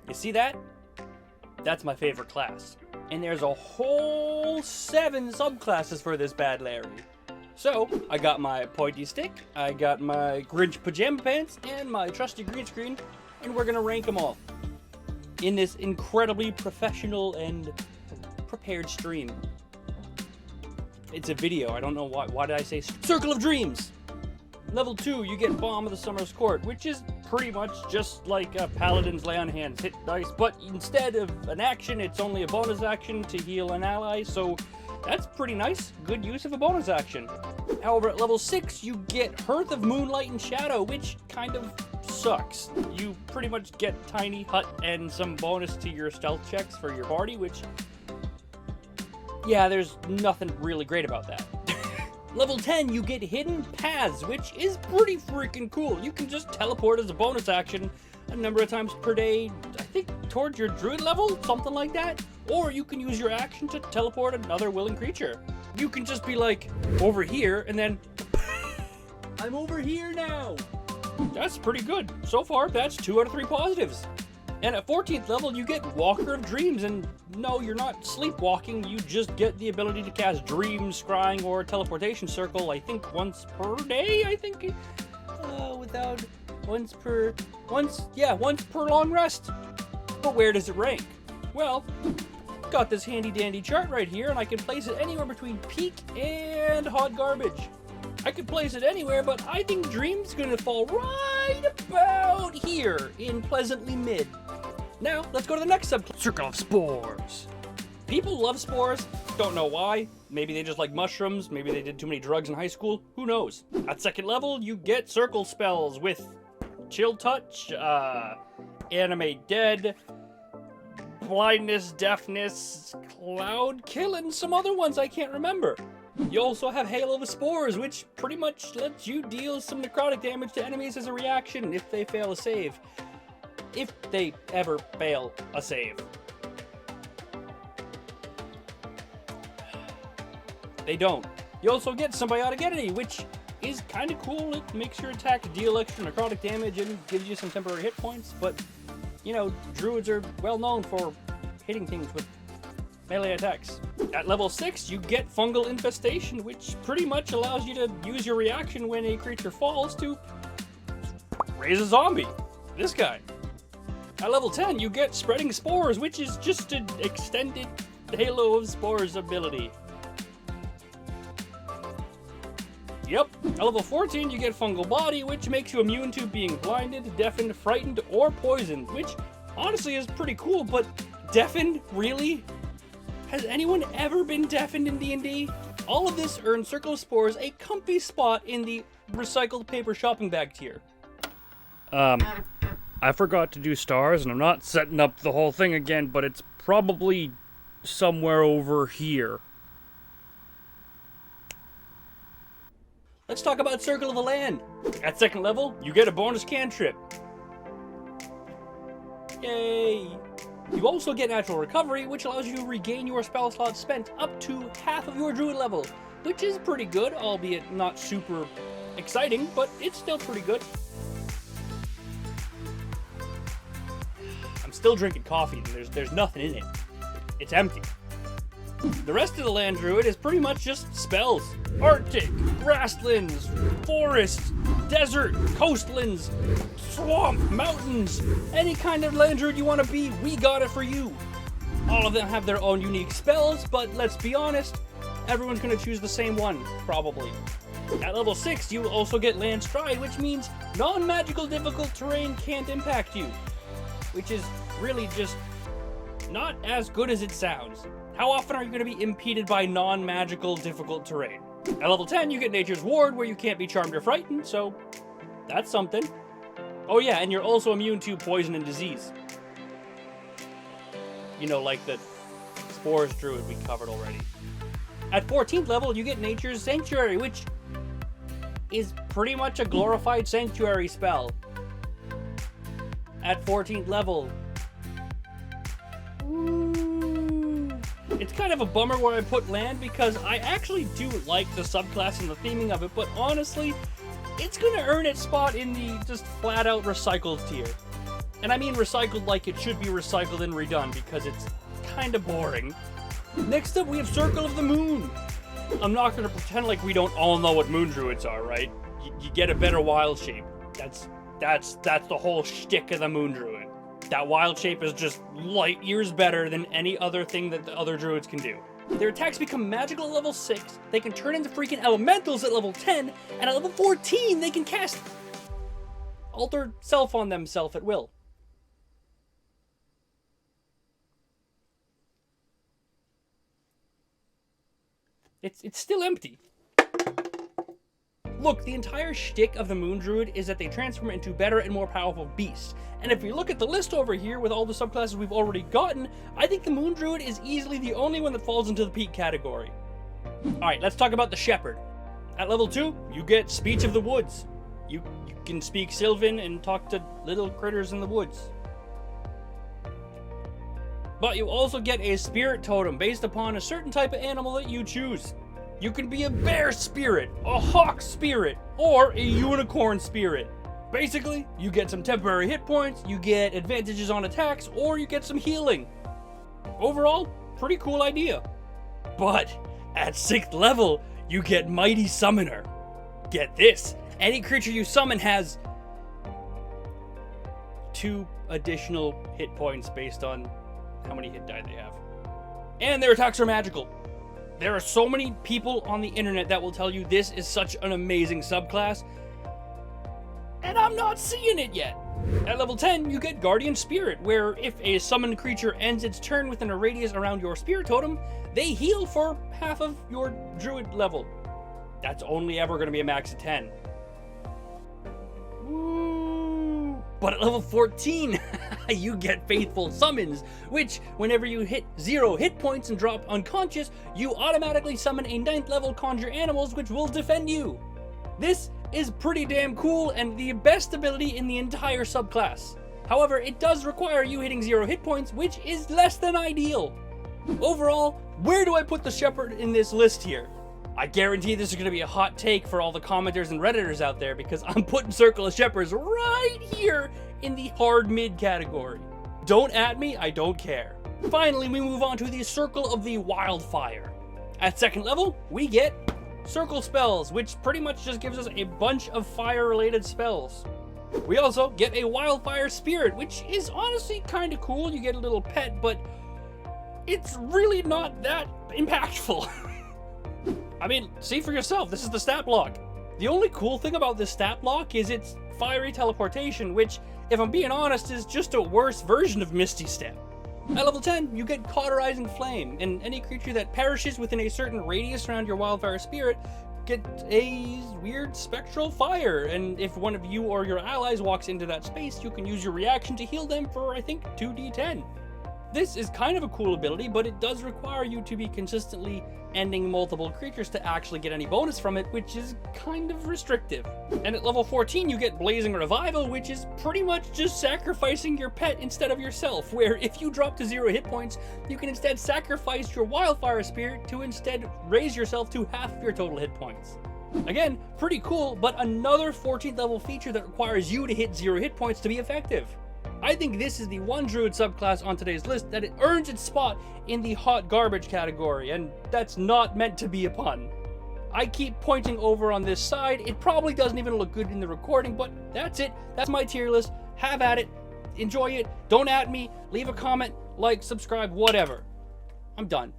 You see that? That's my favorite class. And there's a whole 7 subclasses for this bad Larry. So, I got my pointy stick, I got my Grinch pajama pants, and my trusty green screen, and we're gonna rank them all in this incredibly professional and prepared stream. It's a video, I don't know why did I say Circle of Dreams? Level 2, you get Bomb of the Summer's Court, which is pretty much just like a Paladin's Lay on Hands, hit dice, but instead of an action, it's only a bonus action to heal an ally, so that's pretty nice. Good use of a bonus action. However, at level 6, you get Hearth of Moonlight and Shadow, which kind of sucks. You pretty much get Tiny Hut and some bonus to your stealth checks for your party, which, yeah, there's nothing really great about that. Level 10, you get Hidden Paths, which is pretty freaking cool. You can just teleport as a bonus action a number of times per day, I think towards your druid level, something like that. Or you can use your action to teleport another willing creature. You can just be like, over here, and then, I'm over here now. That's pretty good. So far, that's 2 out of 3 positives. And at 14th level, you get Walker of Dreams, and no, you're not sleepwalking, you just get the ability to cast Dream, Scrying, or Teleportation Circle, I think once per day, once per long rest. But where does it rank? Well, got this handy dandy chart right here, and I can place it anywhere between peak and hot garbage. I could place it anywhere, but I think Dream's gonna fall right about here in pleasantly mid. Now, let's go to the next Circle of Spores. People love spores, don't know why. Maybe they just like mushrooms, maybe they did too many drugs in high school, who knows. At 2nd level, you get circle spells with Chill Touch, Animate Dead, Blindness, Deafness, Cloud Kill, and some other ones I can't remember. You also have Halo of Spores, which pretty much lets you deal some necrotic damage to enemies as a reaction if they fail a save. If they ever fail a save. They don't. You also get Symbiotic Entity, which is kind of cool. It makes your attack deal extra necrotic damage and gives you some temporary hit points, but, you know, druids are well known for hitting things with melee attacks. At level 6, you get Fungal Infestation, which pretty much allows you to use your reaction when a creature falls to raise a zombie. This guy. At level 10, you get Spreading Spores, which is just an extended Halo of Spores ability. Yep. At level 14, you get Fungal Body, which makes you immune to being blinded, deafened, frightened, or poisoned, which honestly is pretty cool, but deafened? Really? Has anyone ever been deafened in D&D? All of this earns Circle of Spores a comfy spot in the recycled paper shopping bag tier. I forgot to do stars, and I'm not setting up the whole thing again, but it's probably somewhere over here. Let's talk about Circle of the Land. At 2nd level, you get a bonus cantrip. Yay! You also get Natural Recovery, which allows you to regain your spell slots spent up to half of your druid level, which is pretty good, albeit not super exciting, but it's still pretty good. I'm still drinking coffee, and there's nothing in it. It's empty. The rest of the land druid is pretty much just spells. Arctic, grasslands, forests, desert, coastlands, swamp, mountains, any kind of land druid you want to be, we got it for you. All of them have their own unique spells, but let's be honest, everyone's going to choose the same one, probably. At level 6, you also get Land Stride, which means non-magical difficult terrain can't impact you, which is really just not as good as it sounds. How often are you going to be impeded by non-magical difficult terrain? At level 10, you get Nature's Ward, where you can't be charmed or frightened, so that's something. Oh yeah, and you're also immune to poison and disease. You know, like the Spores Druid we covered already. At 14th level, you get Nature's Sanctuary, which is pretty much a glorified sanctuary spell. At 14th level. It's kind of a bummer where I put land, because I actually do like the subclass and the theming of it, but honestly, it's gonna earn its spot in the just flat out recycled tier. And I mean recycled like it should be recycled and redone, because it's kind of boring. Next up, we have Circle of the Moon. I'm not going to pretend like we don't all know what moon druids are, right? You get a better wild shape. That's the whole shtick of the moon druid. That wild shape is just light years better than any other thing that the other druids can do. Their attacks become magical at level 6, they can turn into freaking elementals at level 10, and at level 14 they can cast Alter Self on themselves at will. It's still empty. Look, the entire shtick of the Moon Druid is that they transform into better and more powerful beasts. And if you look at the list over here with all the subclasses we've already gotten, I think the Moon Druid is easily the only one that falls into the peak category. Alright, let's talk about the Shepherd. At level 2, you get Speech of the Woods. You can speak Sylvan and talk to little critters in the woods. But you also get a spirit totem based upon a certain type of animal that you choose. You can be a bear spirit, a hawk spirit, or a unicorn spirit. Basically, you get some temporary hit points, you get advantages on attacks, or you get some healing. Overall, pretty cool idea. But at 6th level, you get Mighty Summoner. Get this, any creature you summon has 2 additional hit points based on how many hit die they have. And their attacks are magical. There are so many people on the internet that will tell you this is such an amazing subclass, and I'm not seeing it yet. At level 10, you get Guardian Spirit, where if a summoned creature ends its turn within a radius around your spirit totem, they heal for half of your druid level. That's only ever going to be a max of 10. But at level 14, you get Faithful Summons, which, whenever you hit 0 hit points and drop unconscious, you automatically summon a 9th level Conjure Animals which will defend you. This is pretty damn cool and the best ability in the entire subclass. However, it does require you hitting 0 hit points, which is less than ideal. Overall, where do I put the Shepherd in this list here? I guarantee this is going to be a hot take for all the commenters and redditors out there, because I'm putting Circle of Shepherds right here in the hard mid category. Don't at me, I don't care. Finally, we move on to the Circle of the Wildfire. At 2nd level, we get Circle Spells, which pretty much just gives us a bunch of fire-related spells. We also get a Wildfire Spirit, which is honestly kind of cool. You get a little pet, but it's really not that impactful. I mean, see for yourself, this is the stat block. The only cool thing about this stat block is its fiery teleportation, which, if I'm being honest, is just a worse version of Misty Step. At level 10, you get Cauterizing Flame, and any creature that perishes within a certain radius around your Wildfire Spirit gets a weird spectral fire, and if one of you or your allies walks into that space, you can use your reaction to heal them for, I think, 2d10. This is kind of a cool ability, but it does require you to be consistently ending multiple creatures to actually get any bonus from it, which is kind of restrictive. And at level 14, you get Blazing Revival, which is pretty much just sacrificing your pet instead of yourself, where if you drop to 0 hit points, you can instead sacrifice your Wildfire Spirit to instead raise yourself to half of your total hit points. Again, pretty cool, but another 14th level feature that requires you to hit 0 hit points to be effective. I think this is the one druid subclass on today's list that it earns its spot in the hot garbage category, and that's not meant to be a pun. I keep pointing over on this side. It probably doesn't even look good in the recording, but that's it. That's my tier list. Have at it. Enjoy it. Don't at me. Leave a comment, like, subscribe, whatever. I'm done.